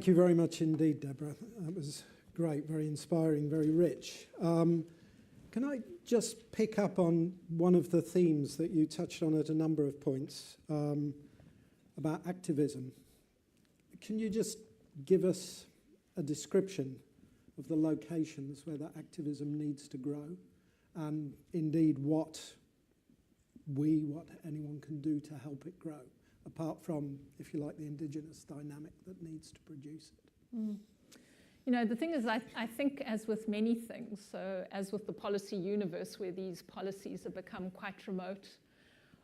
Thank you very much indeed, Debra. That was great, very inspiring, very rich. Can I just pick up on one of the themes that you touched on at a number of points about activism? Can you just give us a description of the locations where that activism needs to grow, and indeed what anyone can do to help it grow, apart from, if you like, the indigenous dynamic that needs to produce it? Mm. You know, the thing is, I think as with many things, so as with the policy universe where these policies have become quite remote,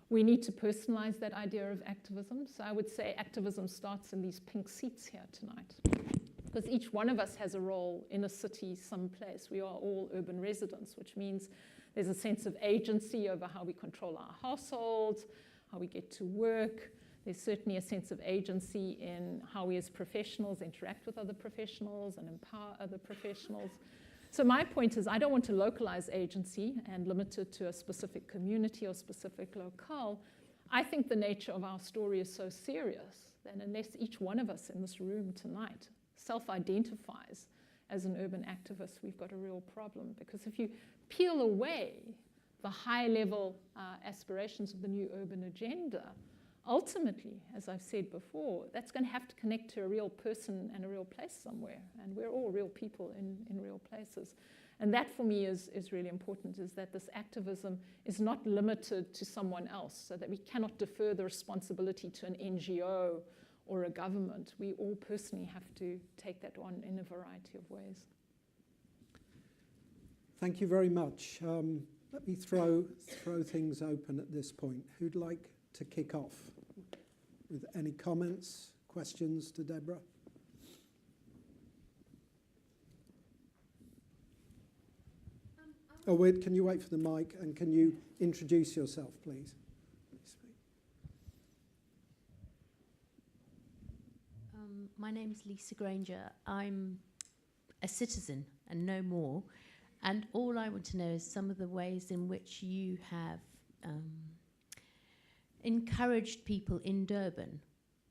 we need to personalize that idea of activism. So I would say activism starts in these pink seats here tonight, because each one of us has a role in a city someplace. We are all urban residents, which means there's a sense of agency over how we control our households, how we get to work. There's certainly a sense of agency in how we as professionals interact with other professionals and empower other professionals. So my point is, I don't want to localize agency and limit it to a specific community or specific locale. I think the nature of our story is so serious that unless each one of us in this room tonight self-identifies as an urban activist, we've got a real problem. Because if you peel away the high-level aspirations of the new urban agenda, ultimately, as I've said before, that's going to have to connect to a real person and a real place somewhere. And we're all real people in real places. And that, for me, is really important, is that this activism is not limited to someone else, so that we cannot defer the responsibility to an NGO or a government. We all personally have to take that on in a variety of ways. Thank you very much. Let me throw things open at this point. Who'd like to kick off with any comments, questions to Debra? Oh, wait, can you wait for the mic, and can you introduce yourself, please? My name's Lisa Granger. I'm a citizen and no more. And all I want to know is some of the ways in which you have encouraged people in Durban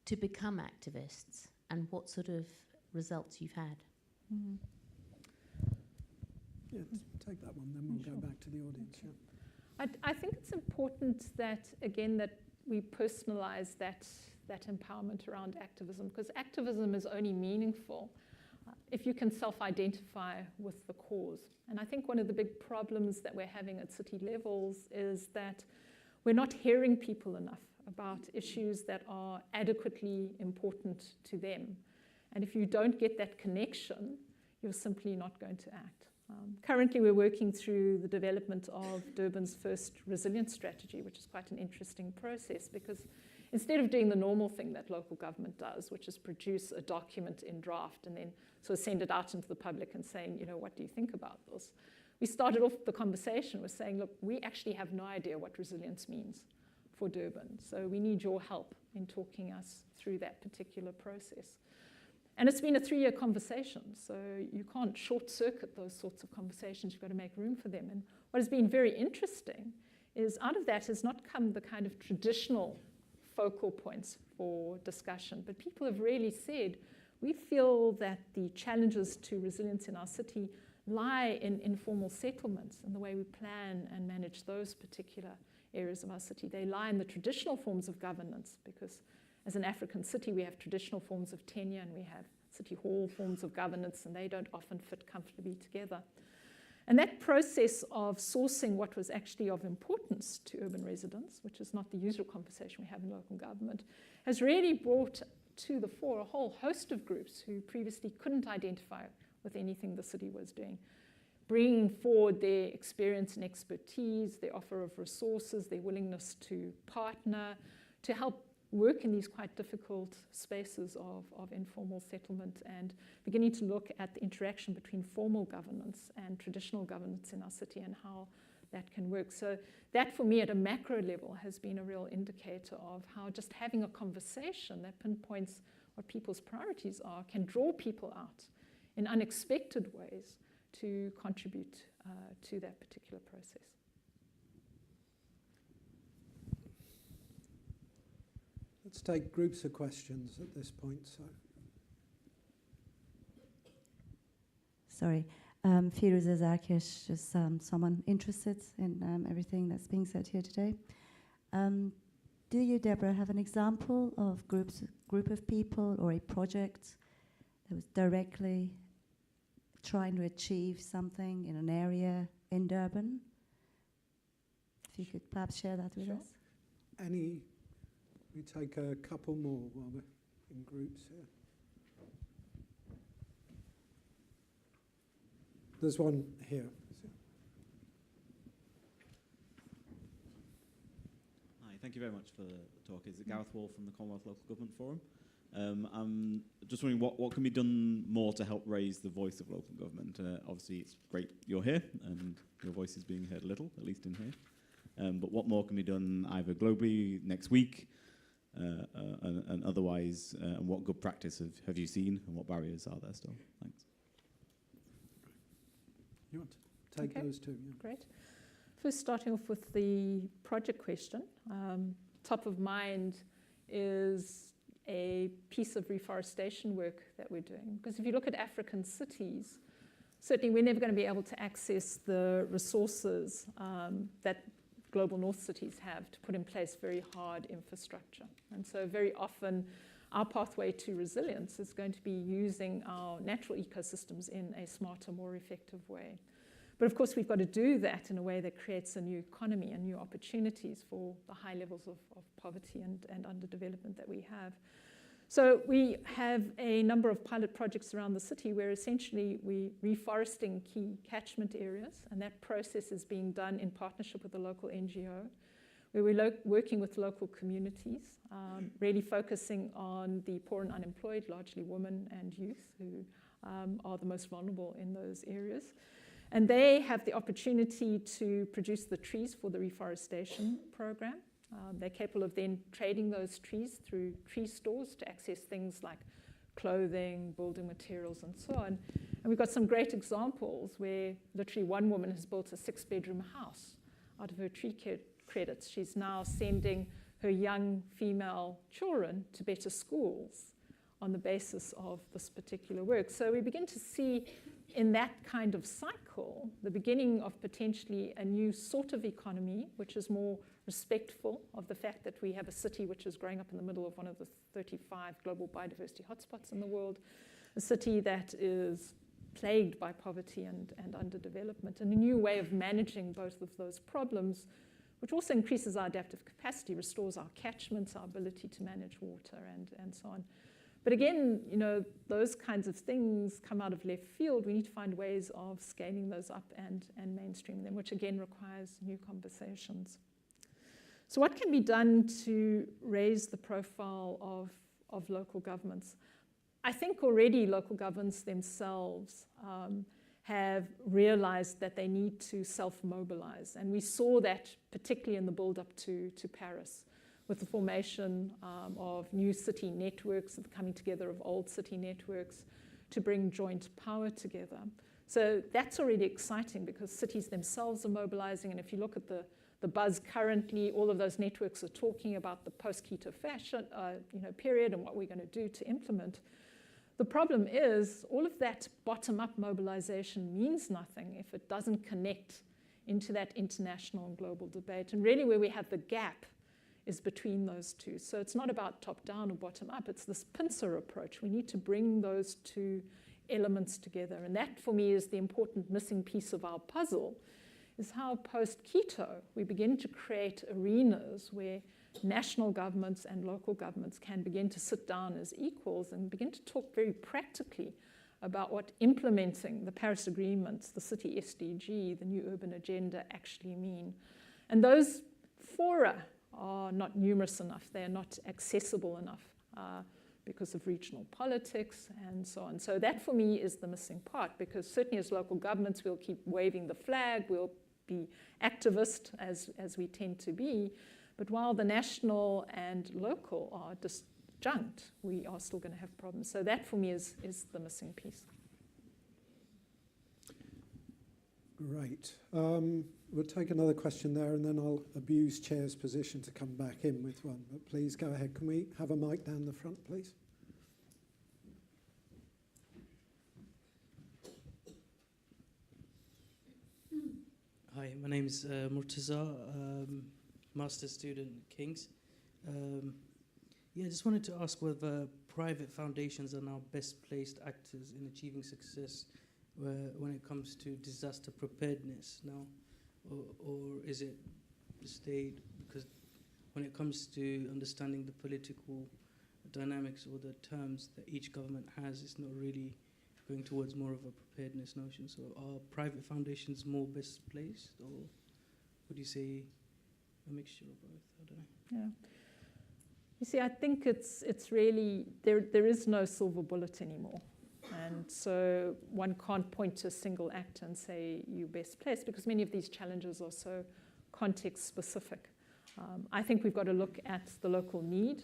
to become activists, and what sort of results you've had. Mm. Yeah, take that one, then we'll go back to the audience. Okay. Yeah. I think it's important that, again, that we personalize that empowerment around activism, because activism is only meaningful if you can self-identify with the cause. And I think one of the big problems that we're having at city levels is that we're not hearing people enough about issues that are adequately important to them. And if you don't get that connection, you're simply not going to act. Currently, we're working through the development of Durban's first resilience strategy, which is quite an interesting process, because instead of doing the normal thing that local government does, which is produce a document in draft and then sort of send it out into the public and saying, you know, what do you think about this? We started off the conversation with saying, look, we actually have no idea what resilience means for Durban. So we need your help in talking us through that particular process. And it's been a 3-year conversation, so you can't short-circuit those sorts of conversations. You've got to make room for them. And what has been very interesting is out of that has not come the kind of traditional focal points for discussion, but people have really said, we feel that the challenges to resilience in our city lie in informal settlements and the way we plan and manage those particular areas of our city. They lie in the traditional forms of governance, because as an African city, we have traditional forms of tenure and we have city hall forms of governance, and they don't often fit comfortably together. And that process of sourcing what was actually of importance to urban residents, which is not the usual conversation we have in local government, has really brought to the fore a whole host of groups who previously couldn't identify with anything the city was doing, bringing forward their experience and expertise, their offer of resources, their willingness to partner, to help work in these quite difficult spaces of informal settlement, and beginning to look at the interaction between formal governance and traditional governance in our city and how that can work. So that, for me, at a macro level, has been a real indicator of how just having a conversation that pinpoints what people's priorities are can draw people out in unexpected ways to contribute to that particular process. Let's take groups of questions at this point. So, sorry. Firuza Zarkesh, just someone interested in everything that's being said here today. Do you, Debra, have an example of group of people or a project that was directly trying to achieve something in an area in Durban? If you could perhaps share that with us. We take a couple more while we're in groups here. There's one here. Hi, thank you very much for the talk. It's Gareth Wall from the Commonwealth Local Government Forum. I'm just wondering what can be done more to help raise the voice of local government. Obviously, it's great you're here and your voice is being heard a little, at least in here. But what more can be done either globally next week and otherwise, and what good practice have you seen and what barriers are there still? Thanks. You want to take those two? Yeah. Great. First, starting off with the project question. Top of mind is a piece of reforestation work that we're doing. Because if you look at African cities, certainly we're never going to be able to access the resources that global north cities have to put in place very hard infrastructure. And so very often our pathway to resilience is going to be using our natural ecosystems in a smarter, more effective way. But of course, we've got to do that in a way that creates a new economy and new opportunities for the high levels of poverty and underdevelopment that we have. So we have a number of pilot projects around the city where essentially we're reforesting key catchment areas, and that process is being done in partnership with a local NGO, where we're working with local communities, really focusing on the poor and unemployed, largely women and youth, who are the most vulnerable in those areas. And they have the opportunity to produce the trees for the reforestation program. They're capable of then trading those trees through tree stores to access things like clothing, building materials, and so on. And we've got some great examples where literally one woman has built a 6-bedroom house out of her tree credits. She's now sending her young female children to better schools on the basis of this particular work. So we begin to see in that kind of cycle the beginning of potentially a new sort of economy, which is more respectful of the fact that we have a city which is growing up in the middle of one of the 35 global biodiversity hotspots in the world, a city that is plagued by poverty and underdevelopment, and a new way of managing both of those problems, which also increases our adaptive capacity, restores our catchments, our ability to manage water, and so on. But again, you know, those kinds of things come out of left field. We need to find ways of scaling those up and mainstreaming them, which again requires new conversations. So what can be done to raise the profile of local governments? I think already local governments themselves have realized that they need to self-mobilize. And we saw that particularly in the build-up to Paris, with the formation of new city networks, the coming together of old city networks to bring joint power together. So that's already exciting because cities themselves are mobilizing. And if you look at the buzz currently, all of those networks are talking about the post-Quito fashion period and what we're going to do to implement. The problem is all of that bottom-up mobilization means nothing if it doesn't connect into that international and global debate. And really where we have the gap is between those two. So it's not about top-down or bottom-up. It's this pincer approach. We need to bring those two elements together. And that, for me, is the important missing piece of our puzzle, is how post-Quito we begin to create arenas where national governments and local governments can begin to sit down as equals and begin to talk very practically about what implementing the Paris Agreement, the City SDG, the New Urban Agenda actually mean. And those fora are not numerous enough. They are not accessible enough because of regional politics and so on. So that, for me, is the missing part, because certainly as local governments, we'll keep waving the flag, we'll be activist as we tend to be, but while the national and local are disjunct, we are still going to have problems. So that, for me, is the missing piece. Great. We'll take another question there, and then I'll abuse Chair's position to come back in with one. But please go ahead. Can we have a mic down the front, please? Hi, my name is Murtaza, master's student at King's. Yeah, I just wanted to ask whether private foundations are now best placed actors in achieving success when it comes to disaster preparedness now, or is it the state? Because when it comes to understanding the political dynamics or the terms that each government has, it's not really going towards more of a preparedness notion. So are private foundations more best placed, or would you say a mixture of both? I don't know. Yeah. You see, I think it's really, there is no silver bullet anymore. And so one can't point to a single actor and say you're best placed, because many of these challenges are so context specific. I think we've got to look at the local need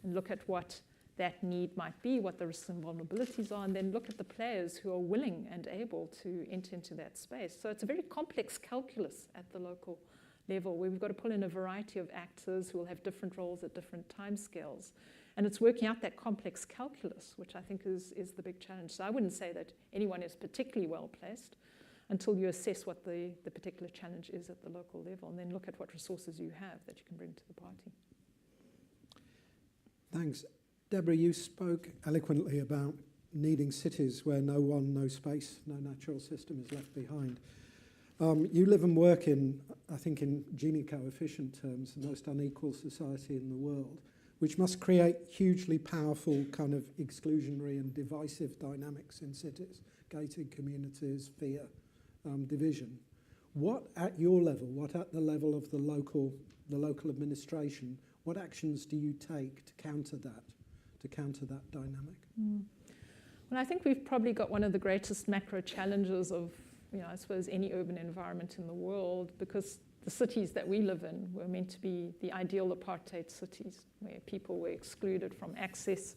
and look at what that need might be, what the risks and vulnerabilities are, and then look at the players who are willing and able to enter into that space. So it's a very complex calculus at the local level, where we've got to pull in a variety of actors who will have different roles at different timescales. And it's working out that complex calculus, which I think is the big challenge. So I wouldn't say that anyone is particularly well placed until you assess what the particular challenge is at the local level, and then look at what resources you have that you can bring to the party. Thanks. Debra, you spoke eloquently about needing cities where no space, no natural system is left behind. You live and work in, I think in Gini coefficient terms, the most unequal society in the world, which must create hugely powerful kind of exclusionary and divisive dynamics in cities, gated communities, fear, division. What at your level, what at the level of the local administration, what actions do you take to counter that dynamic? Well, I think we've probably got one of the greatest macro challenges of, I suppose, any urban environment in the world, because the cities that we live in were meant to be the ideal apartheid cities, where people were excluded from access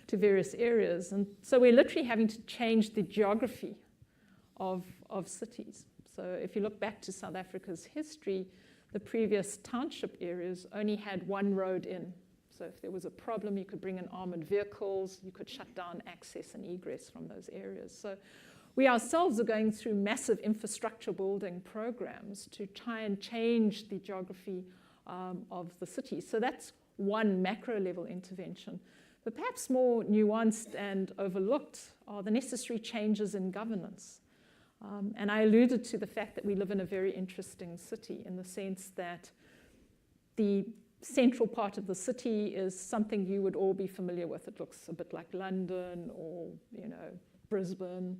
to various areas. And so we're literally having to change the geography of cities. So if you look back to South Africa's history, the previous township areas only had one road in. So if there was a problem, you could bring in armored vehicles, you could shut down access and egress from those areas. So we ourselves are going through massive infrastructure building programs to try and change the geography of the city. So that's one macro level intervention. But perhaps more nuanced and overlooked are the necessary changes in governance. And I alluded to the fact that we live in a very interesting city, in the sense that the central part of the city is something you would all be familiar with. It looks a bit like London or, Brisbane.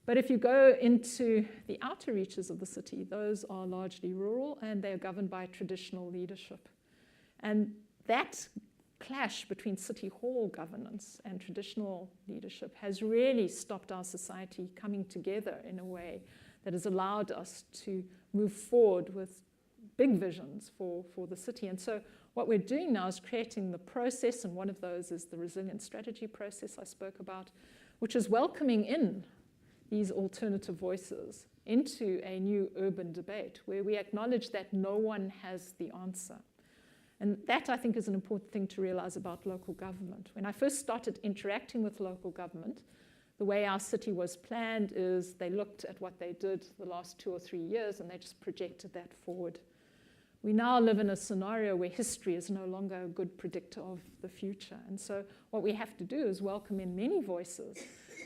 But if you go into the outer reaches of the city, those are largely rural and they're governed by traditional leadership. And that clash between city hall governance and traditional leadership has really stopped our society coming together in a way that has allowed us to move forward with big visions for the city. And so what we're doing now is creating the process, and one of those is the resilient strategy process I spoke about, which is welcoming in these alternative voices into a new urban debate where we acknowledge that no one has the answer. And that, I think, is an important thing to realize about local government. When I first started interacting with local government, the way our city was planned is they looked at what they did the last 2 or 3 years and they just projected that forward. We now live in a scenario where history is no longer a good predictor of the future. And so what we have to do is welcome in many voices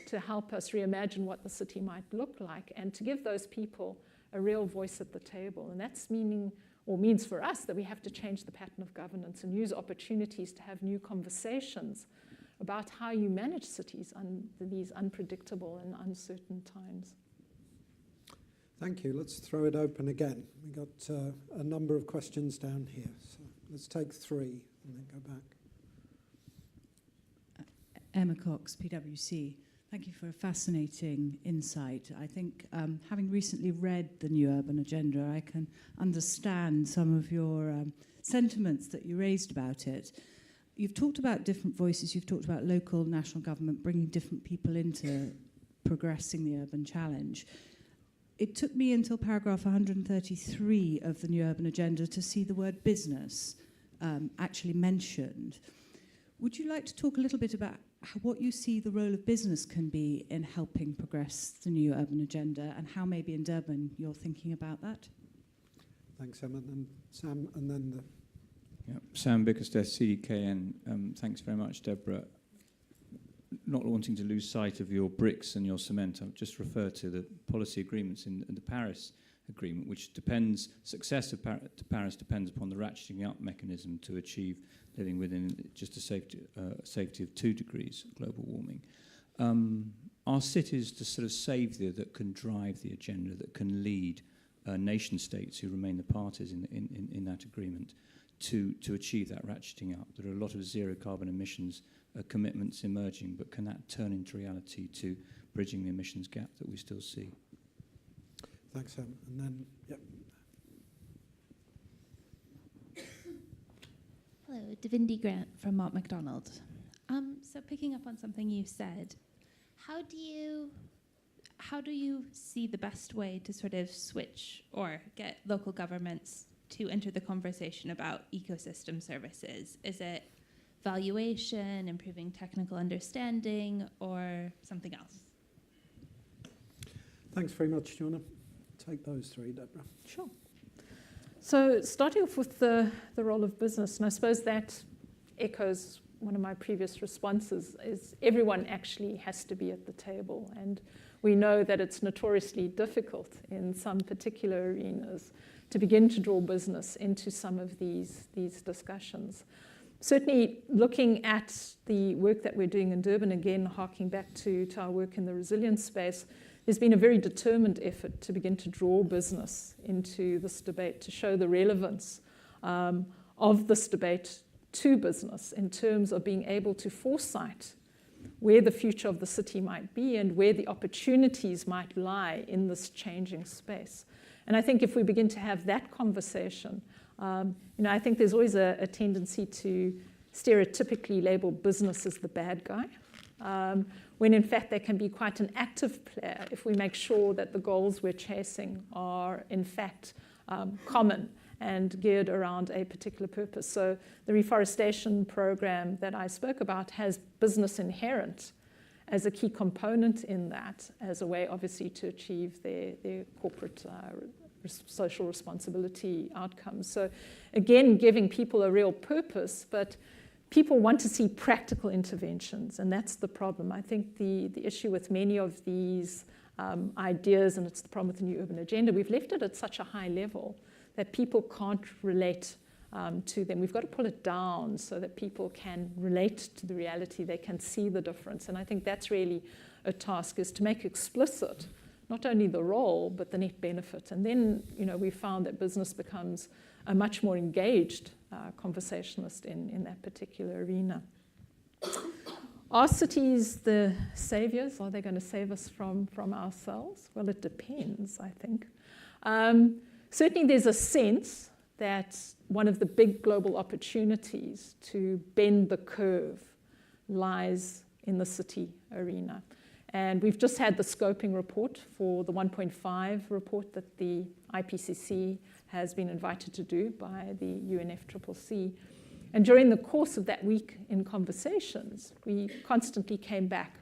to help us reimagine what the city might look like and to give those people a real voice at the table. And that's means for us that we have to change the pattern of governance and use opportunities to have new conversations about how you manage cities under these unpredictable and uncertain times. Thank you. Let's throw it open again. We got a number of questions down here. So let's take 3 and then go back. Emma Cox, PwC. Thank you for a fascinating insight. I think having recently read the New Urban Agenda, I can understand some of your sentiments that you raised about it. You've talked about different voices. You've talked about local, national government, bringing different people into progressing the urban challenge. It took me until paragraph 133 of the New Urban Agenda to see the word business actually mentioned. Would you like to talk a little bit about what you see the role of business can be in helping progress the new urban agenda, and how maybe in Durban you're thinking about that? Thanks, Emma. And Sam, and then the... Yeah. Sam Bickersteth, CDKN. Thanks very much, Deborah. Not wanting to lose sight of your bricks and your cement, I'll just refer to the policy agreements in the Paris Agreement, which depends, success of Paris depends upon the ratcheting up mechanism to achieve living within just a safety of 2 degrees global warming. Are cities the sort of saviour that can drive the agenda, that can lead nation states who remain the parties in that agreement to achieve that ratcheting up? There are a lot of zero carbon emissions commitments emerging, but can that turn into reality to bridging the emissions gap that we still see? Thanks, Sam. And then, yep. Hello, Davindi Grant from Mott MacDonald. So picking up on something you said, how do you see the best way to sort of switch or get local governments to enter the conversation about ecosystem services? Is it valuation, improving technical understanding, or something else? Thanks very much. Do you want to take those 3, Deborah? Sure. So starting off with the role of business, and I suppose that echoes one of my previous responses, is everyone actually has to be at the table. And we know that it's notoriously difficult in some particular arenas to begin to draw business into some of these discussions. Certainly looking at the work that we're doing in Durban, again, harking back to our work in the resilience space, there's been a very determined effort to begin to draw business into this debate, to show the relevance of this debate to business in terms of being able to foresight where the future of the city might be and where the opportunities might lie in this changing space. And I think if we begin to have that conversation, I think there's always a tendency to stereotypically label business as the bad guy, when in fact they can be quite an active player if we make sure that the goals we're chasing are in fact common and geared around a particular purpose. So the reforestation program that I spoke about has business inherent as a key component in that, as a way obviously to achieve their corporate social responsibility outcomes. So again, giving people a real purpose, but people want to see practical interventions, and that's the problem. I think the issue with many of these ideas, and it's the problem with the new urban agenda, we've left it at such a high level that people can't relate to them. We've got to pull it down so that people can relate to the reality, they can see the difference. And I think that's really a task, is to make explicit not only the role, but the net benefit. And then, we found that business becomes a much more engaged conversationalist in that particular arena. Are cities the saviors? Are they going to save us from ourselves? Well, it depends, I think. Certainly there's a sense that one of the big global opportunities to bend the curve lies in the city arena. And we've just had the scoping report for the 1.5 report that the IPCC has been invited to do by the UNFCCC. And during the course of that week in conversations, we constantly came back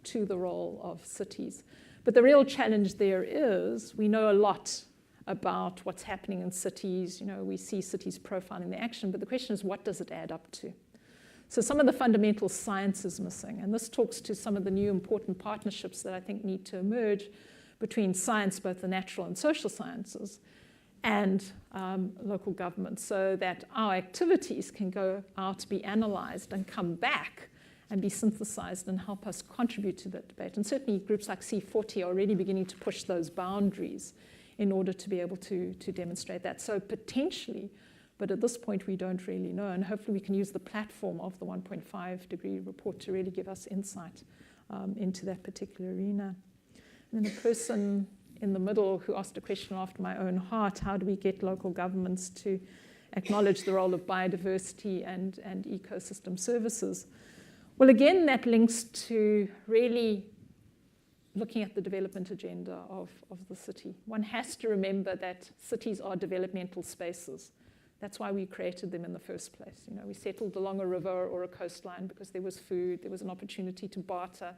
to the role of cities. But the real challenge there is, we know a lot about what's happening in cities. We see cities profiling the action, but the question is, what does it add up to? So some of the fundamental science is missing, and this talks to some of the new important partnerships that I think need to emerge between science, both the natural and social sciences, and local government, so that our activities can go out, be analysed, and come back and be synthesized and help us contribute to that debate. And certainly groups like C40 are already beginning to push those boundaries in order to be able to demonstrate that. So potentially, but at this point we don't really know, and hopefully we can use the platform of the 1.5 degree report to really give us insight into that particular arena. And then the person in the middle who asked a question after my own heart, how do we get local governments to acknowledge the role of biodiversity and ecosystem services? Well, again, that links to really looking at the development agenda of the city. One has to remember that cities are developmental spaces. That's why we created them in the first place. You know, we settled along a river or a coastline because there was food, there was an opportunity to barter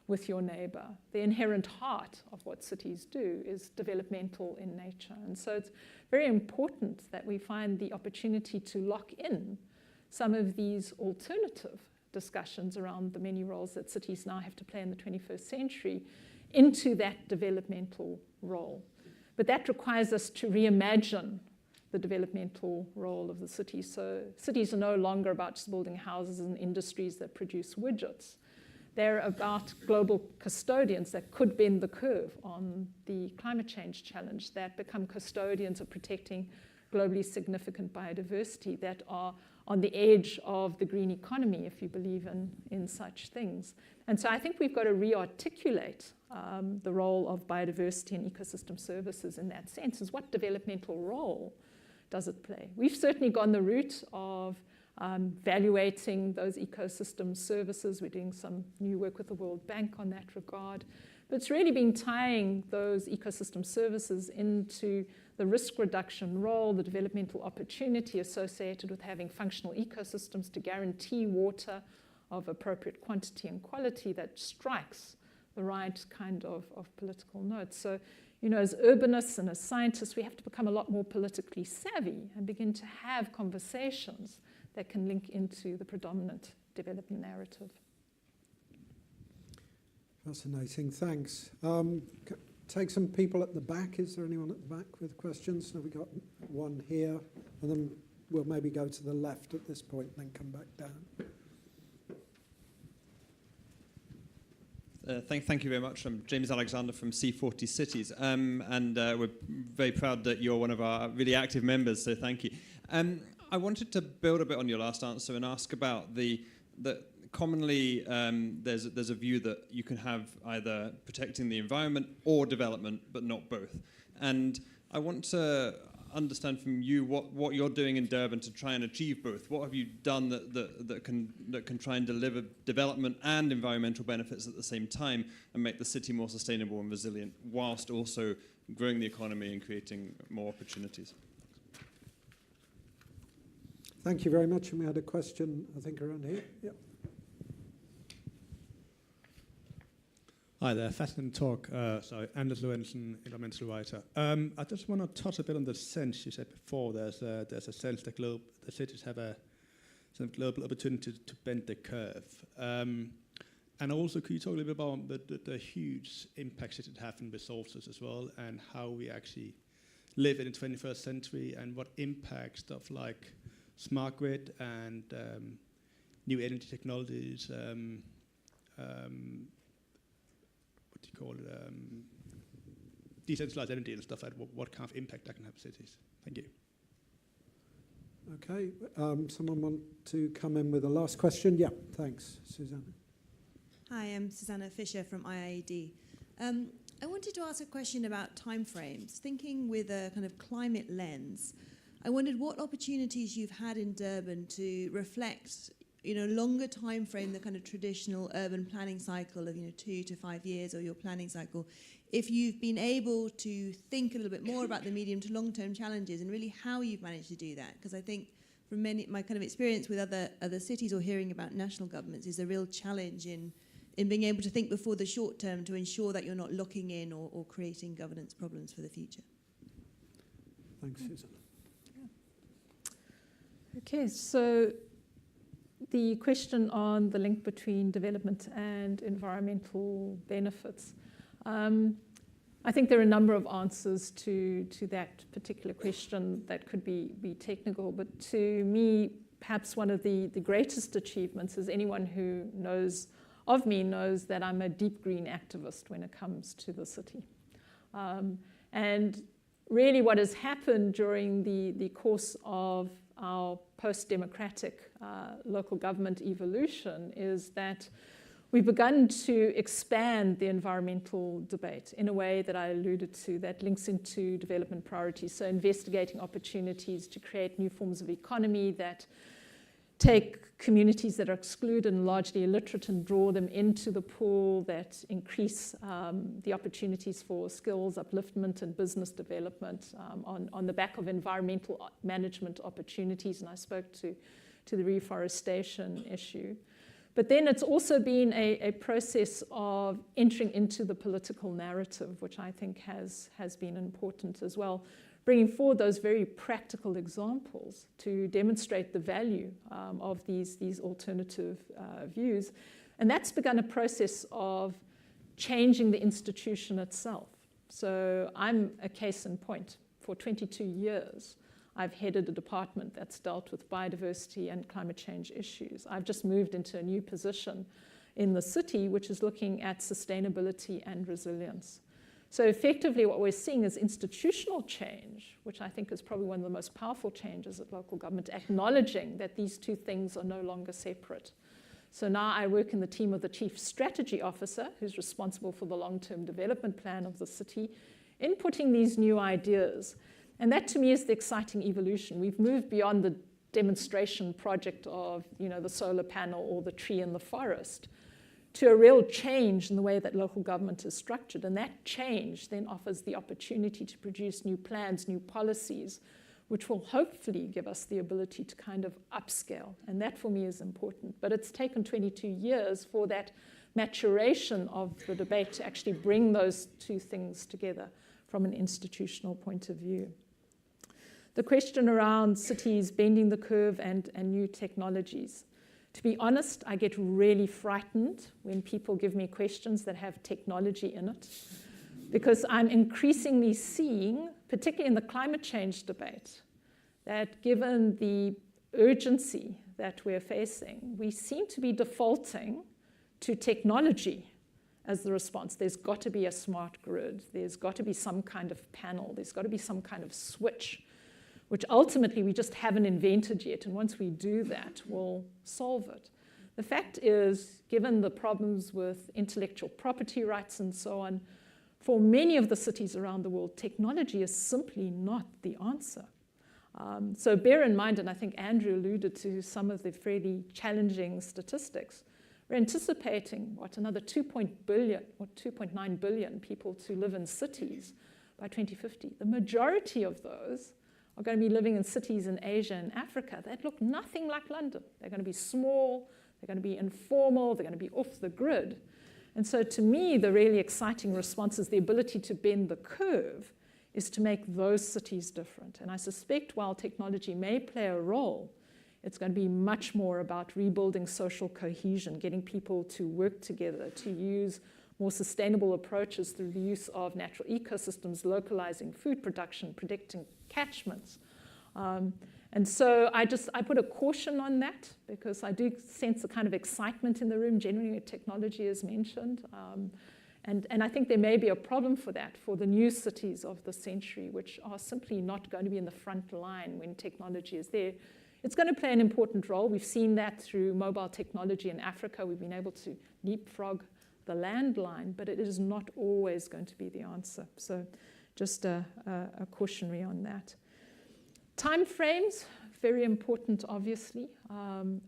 with your neighbor. The inherent heart of what cities do is developmental in nature. And so it's very important that we find the opportunity to lock in some of these alternative discussions around the many roles that cities now have to play in the 21st century into that developmental role. But that requires us to reimagine the developmental role of the city. So cities are no longer about just building houses and industries that produce widgets. They're about global custodians that could bend the curve on the climate change challenge, that become custodians of protecting globally significant biodiversity, that are on the edge of the green economy, if you believe in such things. And so I think we've got to re-articulate the role of biodiversity and ecosystem services in that sense. Is what developmental role does it play? We've certainly gone the route of valuating those ecosystem services. We're doing some new work with the World Bank on that regard. But it's really been tying those ecosystem services into the risk reduction role, the developmental opportunity associated with having functional ecosystems to guarantee water of appropriate quantity and quality that strikes the right kind of political note. So, you know, as urbanists and as scientists, we have to become a lot more politically savvy and begin to have conversations that can link into the predominant development narrative. Fascinating, thanks. Take some people at the back. Is there anyone at the back with questions? So we've got one here, and then we'll maybe go to the left at this point, and then come back down. Thank you very much. I'm James Alexander from C40 Cities, and we're very proud that you're one of our really active members, so thank you. I wanted to build a bit on your last answer and ask about the commonly there's a view that you can have either protecting the environment or development, but not both. And I want to understand from you what you're doing in Durban to try and achieve both. What have you done that can try and deliver development and environmental benefits at the same time and make the city more sustainable and resilient, whilst also growing the economy and creating more opportunities? Thank you very much. And we had a question, I think, around here. Yep. Hi there, fascinating talk. Anders Lorentzen, environmental writer. I just want to touch a bit on the sense you said before. There's a sense that the cities have a sort of global opportunity to bend the curve. And also, could you talk a little bit about the huge impacts it have on resources as well, and how we actually live in the 21st century, and what impacts stuff like smart grid and new energy technologies, what do you call it, decentralized energy and stuff like that, what kind of impact that can have on cities. Thank you. Okay, someone want to come in with a last question? Yeah, thanks, Susanna. Hi, I'm Susanna Fisher from IIED. I wanted to ask a question about timeframes. Thinking with a kind of climate lens, I wondered what opportunities you've had in Durban to reflect, you know, longer time frame, the kind of traditional urban planning cycle of, 2 to 5 years, or your planning cycle. If you've been able to think a little bit more about the medium to long-term challenges and really how you've managed to do that, because I think from my kind of experience with other cities or hearing about national governments is a real challenge in being able to think before the short term to ensure that you're not locking in or creating governance problems for the future. Thanks, Susan. Okay, so the question on the link between development and environmental benefits. I think there are a number of answers to that particular question that could be technical, but to me, perhaps one of the greatest achievements is anyone who knows of me knows that I'm a deep green activist when it comes to the city. And really what has happened during the course of our post-democratic local government evolution is that we've begun to expand the environmental debate in a way that I alluded to that links into development priorities. So investigating opportunities to create new forms of economy that take communities that are excluded and largely illiterate and draw them into the pool, that increase the opportunities for skills upliftment and business development on the back of environmental management opportunities. And I spoke to the reforestation issue. But then it's also been a process of entering into the political narrative, which I think has been important as well, bringing forward those very practical examples to demonstrate the value of these alternative views. And that's begun a process of changing the institution itself. So I'm a case in point. For 22 years, I've headed a department that's dealt with biodiversity and climate change issues. I've just moved into a new position in the city, which is looking at sustainability and resilience. So effectively what we're seeing is institutional change, which I think is probably one of the most powerful changes at local government, acknowledging that these two things are no longer separate. So now I work in the team of the Chief Strategy Officer, who's responsible for the long-term development plan of the city, inputting these new ideas. And that to me is the exciting evolution. We've moved beyond the demonstration project of, the solar panel or the tree in the forest, to a real change in the way that local government is structured. And that change then offers the opportunity to produce new plans, new policies, which will hopefully give us the ability to kind of upscale. And that for me is important. But it's taken 22 years for that maturation of the debate to actually bring those two things together from an institutional point of view. The question around cities bending the curve and new technologies. To be honest, I get really frightened when people give me questions that have technology in it, because I'm increasingly seeing, particularly in the climate change debate, that given the urgency that we're facing, we seem to be defaulting to technology as the response. There's got to be a smart grid. There's got to be some kind of panel. There's got to be some kind of switch, which ultimately we just haven't invented yet. And once we do that, we'll solve it. The fact is, given the problems with intellectual property rights and so on, for many of the cities around the world, technology is simply not the answer. So bear in mind, and I think Andrew alluded to some of the fairly challenging statistics, we're anticipating, another 2.9 billion people to live in cities by 2050. The majority of those are going to be living in cities in Asia and Africa that look nothing like London. They're going to be small, they're going to be informal, they're going to be off the grid. And so to me, the really exciting response is the ability to bend the curve is to make those cities different. And I suspect while technology may play a role, it's going to be much more about rebuilding social cohesion, getting people to work together, to use more sustainable approaches through the use of natural ecosystems, localizing food production, predicting catchments. And so I put a caution on that, because I do sense a kind of excitement in the room generally when technology is mentioned. And I think there may be a problem for that, for the new cities of the century, which are simply not going to be in the front line when technology is there. It's going to play an important role. We've seen that through mobile technology in Africa. We've been able to leapfrog the landline, but it is not always going to be the answer. So just a cautionary on that. Timeframes, very important, obviously.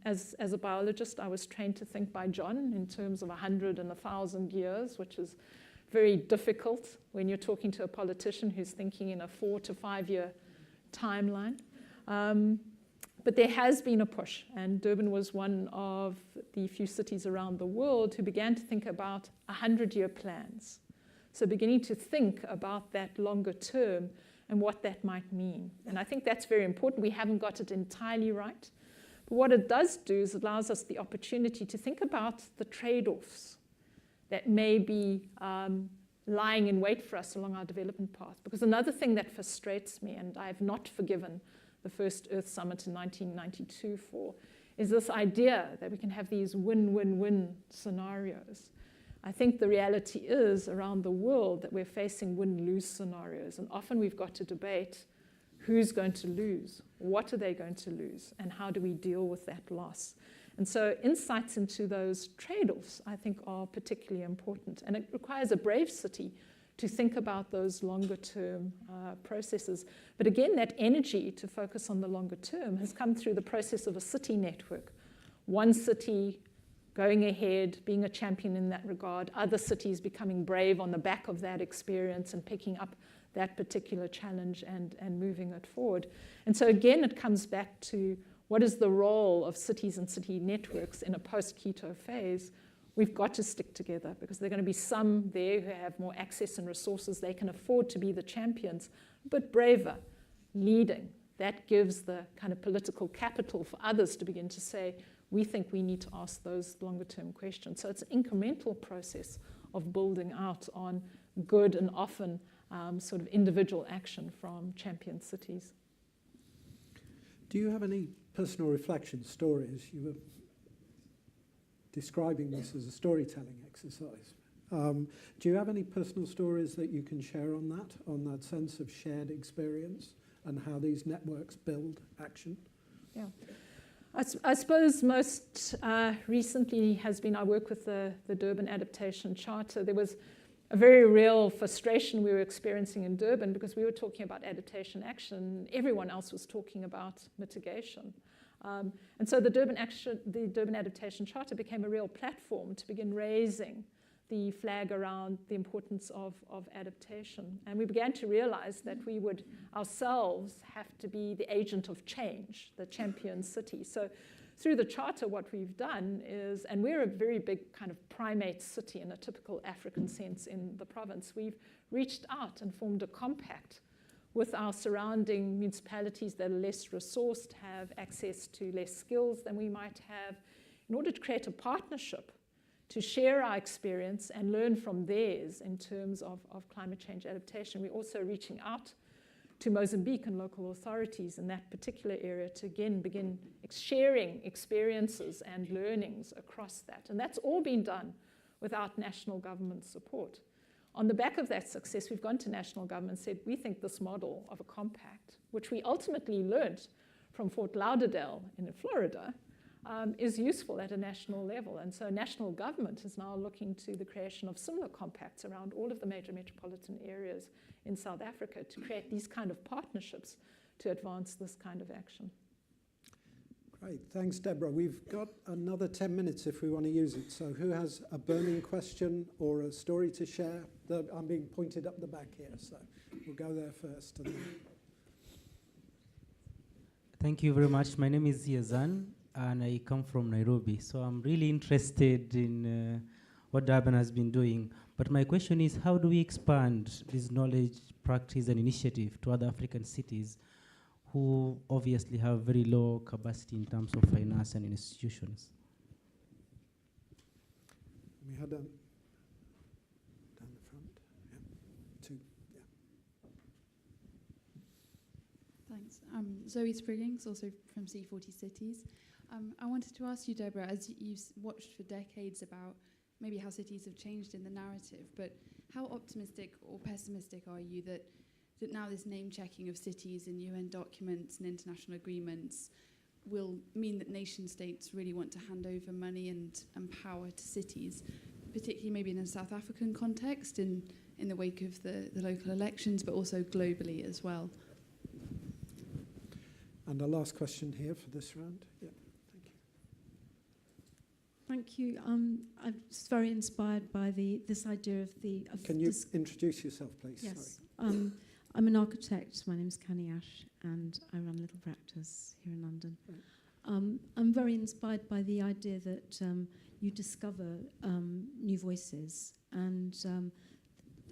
As a biologist, I was trained to think by John in terms of 100 and 1,000 years, which is very difficult when you're talking to a politician who's thinking in a 4 to 5 year timeline. But there has been a push, and Durban was one of the few cities around the world who began to think about 100-year plans. So beginning to think about that longer term and what that might mean. And I think that's very important. We haven't got it entirely right. But what it does do is it allows us the opportunity to think about the trade-offs that may be lying in wait for us along our development path. Because another thing that frustrates me, and I have not forgiven the first Earth Summit in 1992 for, is this idea that we can have these win-win-win scenarios. I think the reality is around the world that we're facing win-lose scenarios, and often we've got to debate who's going to lose, what are they going to lose, and how do we deal with that loss. And so insights into those trade-offs, I think, are particularly important, and it requires a brave city to think about those longer term processes. But again, that energy to focus on the longer term has come through the process of a city network. One city going ahead, being a champion in that regard, other cities becoming brave on the back of that experience and picking up that particular challenge and moving it forward. And so again, it comes back to what is the role of cities and city networks in a post-keto phase. We've got to stick together because there are going to be some there who have more access and resources. They can afford to be the champions, but braver, leading. That gives the kind of political capital for others to begin to say, we think we need to ask those longer term questions. So it's an incremental process of building out on good and often sort of individual action from champion cities. Do you have any personal reflection stories? You were describing this as a storytelling exercise. Do you have any personal stories that you can share on that sense of shared experience and how these networks build action? Yeah. I suppose most recently has been our work with the Durban Adaptation Charter. There was a very real frustration we were experiencing in Durban because we were talking about adaptation action. Everyone else was talking about mitigation. And so the Durban Adaptation Charter became a real platform to begin raising the flag around the importance of adaptation. And we began to realize that we would ourselves have to be the agent of change, the champion city. So through the charter, what we've done is, and we're a very big kind of primate city in a typical African sense in the province, we've reached out and formed a compact with our surrounding municipalities that are less resourced, have access to less skills than we might have, in order to create a partnership to share our experience and learn from theirs in terms of climate change adaptation. We're also reaching out to Mozambique and local authorities in that particular area to again begin sharing experiences and learnings across that. And that's all been done without national government support. On the back of that success, we've gone to national government and said, we think this model of a compact, which we ultimately learned from Fort Lauderdale in Florida, is useful at a national level. And so national government is now looking to the creation of similar compacts around all of the major metropolitan areas in South Africa to create these kind of partnerships to advance this kind of action. Great, thanks, Debra. We've got another 10 minutes if we want to use it. So who has a burning question or a story to share? I'm being pointed up the back here, so we'll go there first. And then. Thank you very much. My name is Yazan, and I come from Nairobi. So I'm really interested in what Durban has been doing. But my question is, how do we expand this knowledge, practice, and initiative to other African cities who obviously have very low capacity in terms of finance and institutions? We had down the front. Yeah. Two. Yeah. Thanks. Zoe Spriggins, also from C40 Cities. I wanted to ask you, Debra, as you've watched for decades about maybe how cities have changed in the narrative, but how optimistic or pessimistic are you that now this name-checking of cities in UN documents and international agreements will mean that nation-states really want to hand over money and power to cities, particularly maybe in a South African context in the wake of the local elections, but also globally as well? And our last question here for this round. Yeah. Thank you. I'm just very inspired by this idea of the... Can you introduce yourself, please? Yes. Sorry. I'm an architect. My name is Canny Ash, and I run a little practice here in London. Right. I'm very inspired by the idea that you discover new voices, and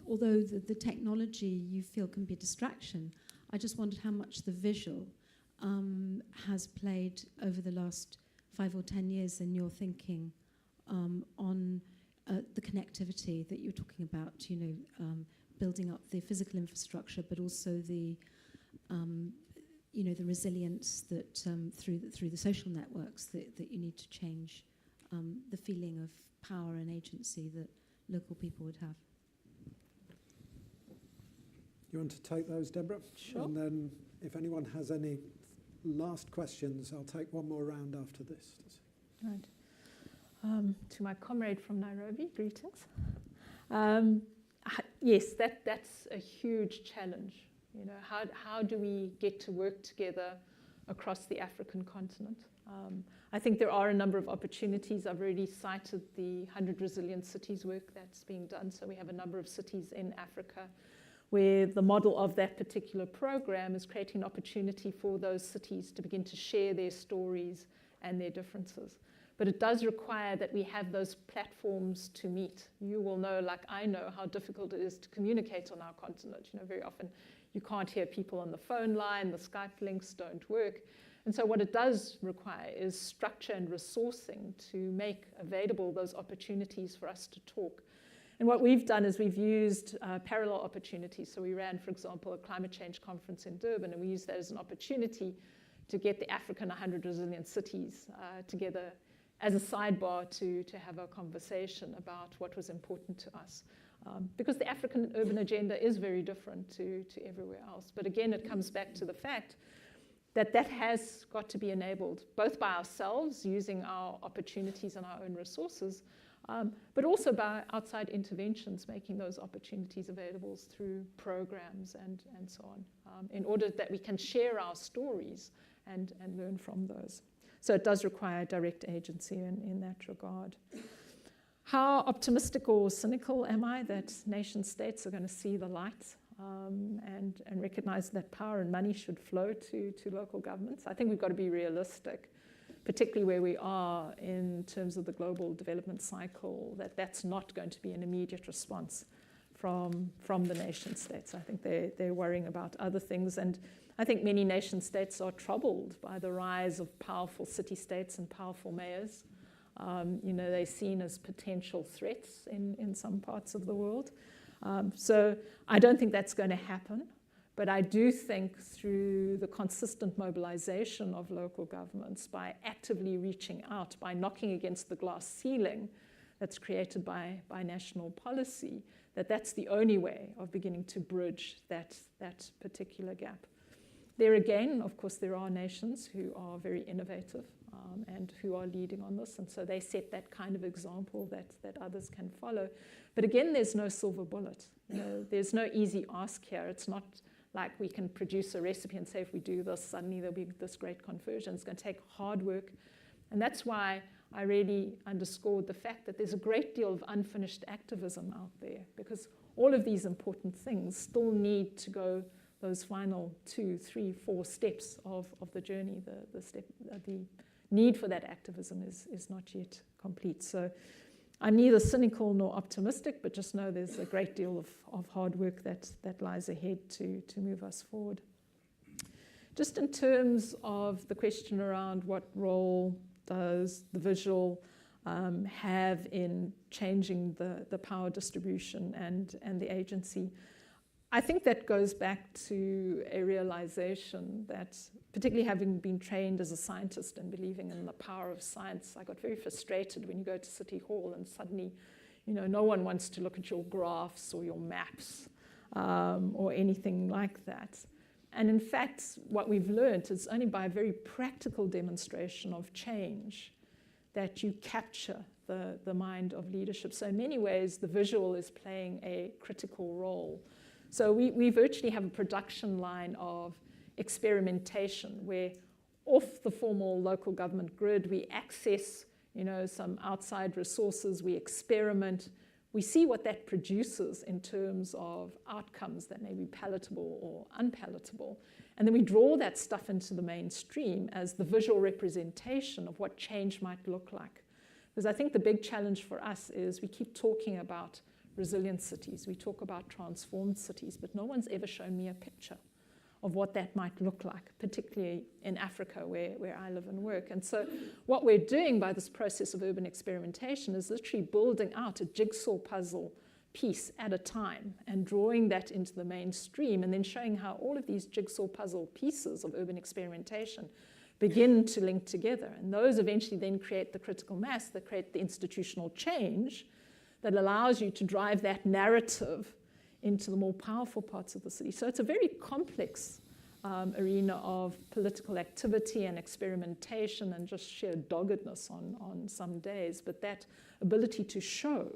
although the technology you feel can be a distraction, I just wondered how much the visual has played over the last 5 or 10 years in your thinking on the connectivity that you're talking about, building up the physical infrastructure, but also the resilience that through the social networks that you need to change the feeling of power and agency that local people would have. You want to take those, Debra? Sure. And then if anyone has any last questions, I'll take one more round after this. Right. To my comrade from Nairobi, greetings. yes, that's a huge challenge. You know, how do we get to work together across the African continent? I think there are a number of opportunities. I've already cited the 100 Resilient Cities work that's being done. So we have a number of cities in Africa where the model of that particular program is creating an opportunity for those cities to begin to share their stories and their differences. But it does require that we have those platforms to meet. You will know, like I know, how difficult it is to communicate on our continent. You know, very often you can't hear people on the phone line, the Skype links don't work. And so what it does require is structure and resourcing to make available those opportunities for us to talk. And what we've done is we've used parallel opportunities. So we ran, for example, a climate change conference in Durban, and we used that as an opportunity to get the African 100 Resilient Cities together as a sidebar to have a conversation about what was important to us. Because the African urban agenda is very different to everywhere else. But again, it comes back to the fact that that has got to be enabled both by ourselves using our opportunities and our own resources, but also by outside interventions, making those opportunities available through programs and so on, in order that we can share our stories and learn from those. So it does require direct agency in that regard. How optimistic or cynical am I that nation states are going to see the light and recognize that power and money should flow to local governments? I think we've got to be realistic, particularly where we are in terms of the global development cycle, that's not going to be an immediate response from the nation states. I think they're worrying about other things. And I think many nation states are troubled by the rise of powerful city-states and powerful mayors. You know, they're seen as potential threats in some parts of the world. So I don't think that's going to happen. But I do think through the consistent mobilization of local governments, by actively reaching out, by knocking against the glass ceiling that's created by national policy, that's the only way of beginning to bridge that particular gap. There again, of course, there are nations who are very innovative and who are leading on this, and so they set that kind of example that others can follow. But again, there's no silver bullet. You know, there's no easy ask here. It's not like we can produce a recipe and say if we do this, suddenly there'll be this great conversion. It's going to take hard work. And that's why I really underscored the fact that there's a great deal of unfinished activism out there, because all of these important things still need to go those final 2, 3, 4 steps of the journey. The need for that activism is not yet complete. So I'm neither cynical nor optimistic, but just know there's a great deal of hard work that lies ahead to move us forward. Just in terms of the question around what role does the visual have in changing the power distribution and the agency, I think that goes back to a realization that, particularly having been trained as a scientist and believing in the power of science, I got very frustrated when you go to City Hall and suddenly, you know, no one wants to look at your graphs or your maps or anything like that. And in fact, what we've learned is only by a very practical demonstration of change that you capture the mind of leadership. So in many ways, the visual is playing a critical role. So we virtually have a production line of experimentation where off the formal local government grid, we access, you know, some outside resources, we experiment, we see what that produces in terms of outcomes that may be palatable or unpalatable. And then we draw that stuff into the mainstream as the visual representation of what change might look like. Because I think the big challenge for us is we keep talking about resilient cities, we talk about transformed cities, but no one's ever shown me a picture of what that might look like, particularly in Africa where I live and work. And so what we're doing by this process of urban experimentation is literally building out a jigsaw puzzle piece at a time and drawing that into the mainstream and then showing how all of these jigsaw puzzle pieces of urban experimentation begin to link together. And those eventually then create the critical mass that create the institutional change that allows you to drive that narrative into the more powerful parts of the city. So it's a very complex arena of political activity and experimentation and just sheer doggedness on some days. But that ability to show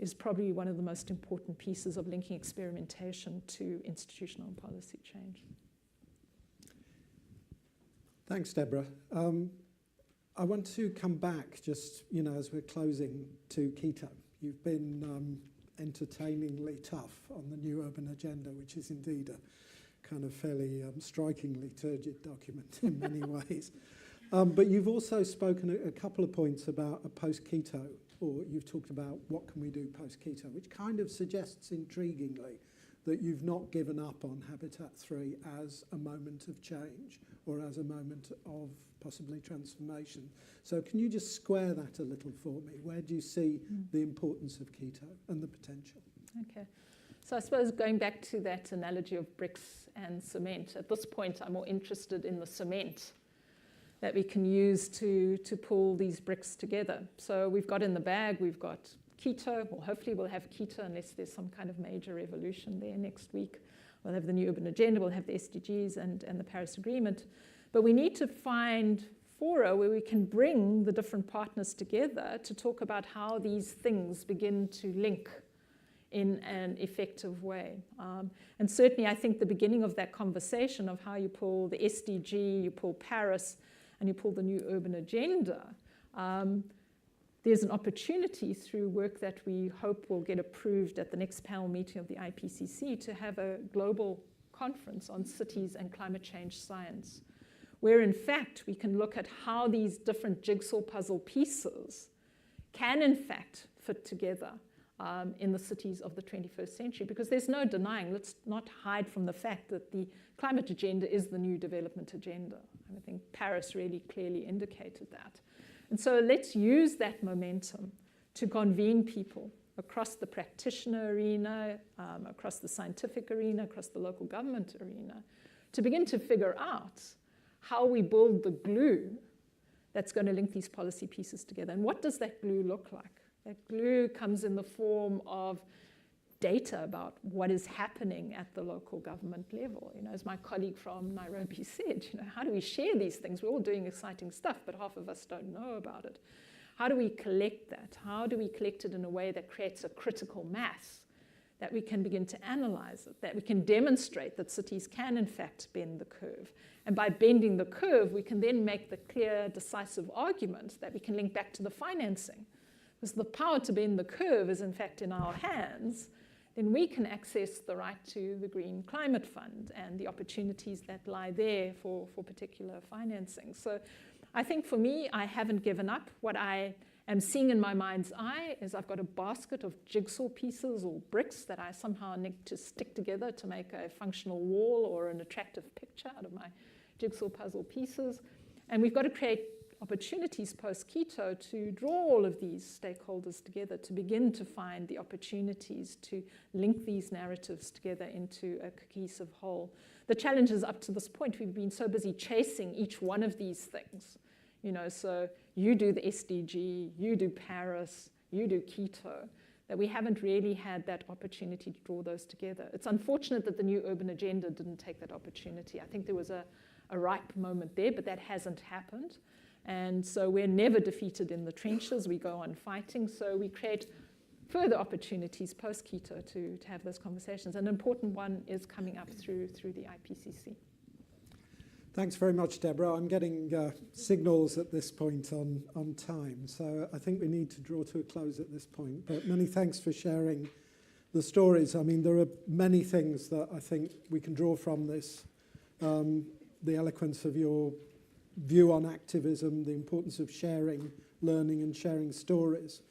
is probably one of the most important pieces of linking experimentation to institutional and policy change. Thanks, Debra. I want to come back just, as we're closing to Quito. You've been entertainingly tough on the new urban agenda, which is indeed a kind of fairly strikingly turgid document in many ways. But you've also spoken a couple of points about a post-Quito, or you've talked about what can we do post-Quito, which kind of suggests intriguingly that you've not given up on Habitat 3 as a moment of change or as a moment of possibly transformation. So can you just square that a little for me? Where do you see the importance of Quito and the potential? Okay. So I suppose going back to that analogy of bricks and cement, at this point I'm more interested in the cement that we can use to pull these bricks together. So we've got in the bag, we've got Quito, well hopefully we'll have Quito unless there's some kind of major revolution there next week. We'll have the new urban agenda, we'll have the SDGs and the Paris Agreement. But we need to find fora where we can bring the different partners together to talk about how these things begin to link in an effective way. And certainly I think the beginning of that conversation of how you pull the SDG, you pull Paris, and you pull the new urban agenda, there's an opportunity through work that we hope will get approved at the next panel meeting of the IPCC to have a global conference on cities and climate change science, where in fact we can look at how these different jigsaw puzzle pieces can in fact fit together in the cities of the 21st century, because there's no denying, let's not hide from the fact that the climate agenda is the new development agenda. And I think Paris really clearly indicated that. And so let's use that momentum to convene people across the practitioner arena, across the scientific arena, across the local government arena, to begin to figure out how we build the glue that's going to link these policy pieces together. And what does that glue look like? That glue comes in the form of data about what is happening at the local government level. As my colleague from Nairobi said, how do we share these things? We're all doing exciting stuff, but half of us don't know about it. How do we collect that? How do we collect it in a way that creates a critical mass, that we can begin to analyze it, that we can demonstrate that cities can in fact bend the curve? And by bending the curve, we can then make the clear, decisive argument that we can link back to the financing. Because the power to bend the curve is in fact in our hands, then we can access the right to the Green Climate Fund and the opportunities that lie there for particular financing. So I think for me, I haven't given up. What I am seeing in my mind's eye is I've got a basket of jigsaw pieces or bricks that I somehow need to stick together to make a functional wall or an attractive picture out of my jigsaw puzzle pieces. And we've got to create opportunities post-Quito to draw all of these stakeholders together, to begin to find the opportunities to link these narratives together into a cohesive whole. The challenge is up to this point, we've been so busy chasing each one of these things. So you do the SDG, you do Paris, you do Quito, that we haven't really had that opportunity to draw those together. It's unfortunate that the new urban agenda didn't take that opportunity. I think there was a ripe moment there, but that hasn't happened. And so we're never defeated in the trenches, we go on fighting, so we create further opportunities post-Quito to have those conversations. An important one is coming up through the IPCC. Thanks very much, Debra. I'm getting signals at this point on time, so I think we need to draw to a close at this point. But many thanks for sharing the stories. I mean, there are many things that I think we can draw from this. The eloquence of your view on activism, the importance of sharing, learning and sharing stories,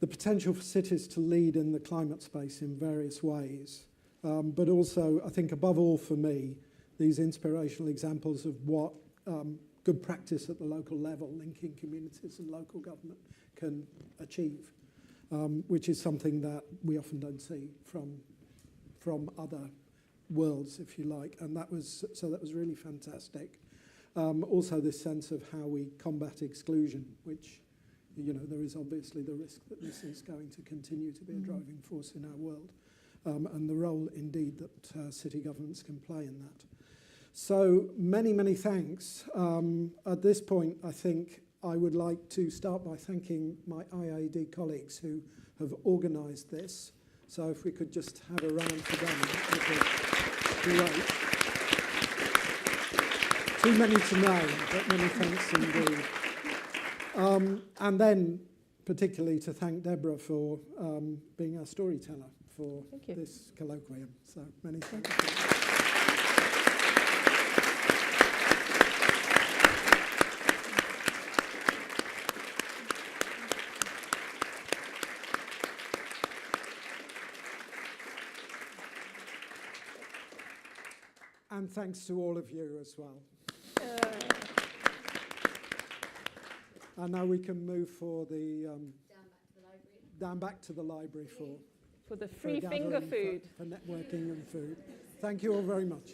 the potential for cities to lead in the climate space in various ways, but also, I think above all for me, these inspirational examples of what good practice at the local level, linking communities and local government can achieve, which is something that we often don't see from other worlds, if you like, and that was really fantastic. Also this sense of how we combat exclusion, which, there is obviously the risk that this is going to continue to be a driving force in our world, and the role indeed that city governments can play in that. So many, many thanks. At this point, I think I would like to start by thanking my IIED colleagues who have organised this. So if we could just have a round for them, that would be great. Too many to name, but many thanks indeed. And then particularly to thank Debra for being our storyteller for this colloquium. So many thanks. And thanks to all of you as well. And now we can move for the down back to the library for the free finger gathering, food. for networking and food. Thank you all very much.